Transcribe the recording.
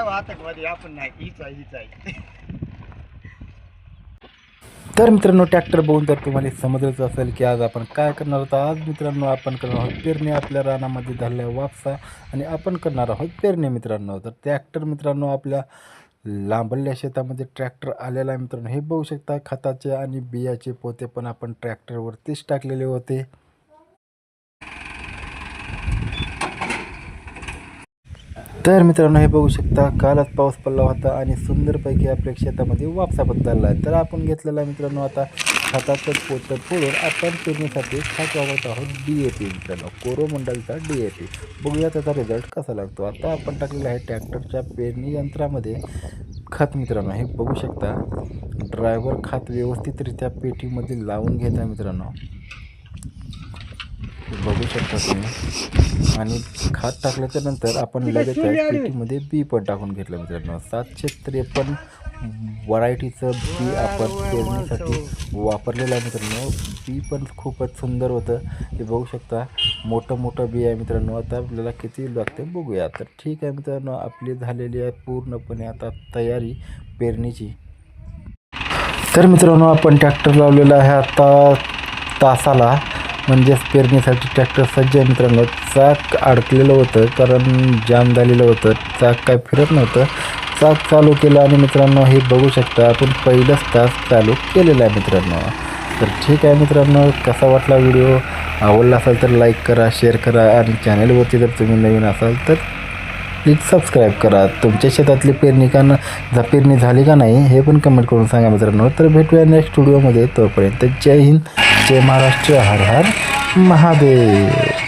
आतंकवादी आपण नाही, हीच आहे. तर मित्रांनो, ट्रॅक्टर बघून तर तुम्हाला समजलंच असेल की आज आपण काय करणार आहोत. आज मित्रांनो आपण करणार आहोत पेरणी आपल्या रानामध्ये झालेल्या वापसा आणि आपण करणार आहोत पेरणी मित्रांनो. तर ट्रॅक्टर मित्रांनो आपल्या लांबल्या शेतामध्ये ट्रॅक्टर आलेला आहे मित्रांनो. हे बघू शकता खताचे आणि बियाचे पोते पण आपण ट्रॅक्टरवरतीच टाकलेले होते. तर मित्रांनो हे बघू शकता कालच पाऊस पडला होता आणि सुंदरपैकी आपल्या शेतामध्ये वापसा बदलला आहे. तर आपण घेतलेला मित्रांनो आता खताचं पोतं फोडून आपण पेरणीसाठी खत वापरत आहोत DAP मित्रांनो, कोरोमंडलचा DAP. बघूया त्याचा रिझल्ट कसा लागतो. आता आपण टाकलेला आहे ट्रॅक्टरच्या पेरणी यंत्रामध्ये खत मित्रांनो. हे बघू शकता ड्रायव्हर खत व्यवस्थितरित्या पेटीमध्ये लावून घेत आहे मित्रांनो. बघू शकता तुम्ही. आणि खत टाकल्याच्या नंतर आपण लगेच पेटीमध्ये बी पण टाकून घेतलं मित्रांनो. 753 व्हरायटीचं बी आपण पेरणीसाठी वापरलेलं आहे मित्रांनो. बी पण खूपच सुंदर होतं. हे बघू शकता मोठं बी आहे मित्रांनो. आता आपल्याला किती लागते बघूया. तर ठीक आहे मित्रांनो, आपली झालेली आहे पूर्णपणे आता तयारी पेरणीची. तर मित्रांनो आपण ट्रॅक्टर लावलेला आहे आता तासाला, म्हणजेच पेरणीसाठी ट्रॅक्टर सज्ज आहे मित्रांनो. चाक अडकलेलं होतं कारण जाम झालेलं होतं, चाक काय फिरत नव्हतं. चाक चालू केलं आणि मित्रांनो हे बघू शकता आपण पहिलंच तास चालू केलेला आहे मित्रांनो. तर ठीक आहे मित्रांनो, कसा वाटला व्हिडिओ? आवडला असेल तर लाईक करा, शेअर करा आणि चॅनलवरती जर तुम्ही नवीन असाल तर प्लीज सबस्क्राईब करा. तुमच्या शेतातली पेरणी झाली का नाही हे पण कमेंट करून सांगा मित्रांनो. तर भेटूया नेक्स्ट व्हिडिओमध्ये. तोपर्यंत जय हिंद, जय महाराष्ट्र, हर हर महादेव.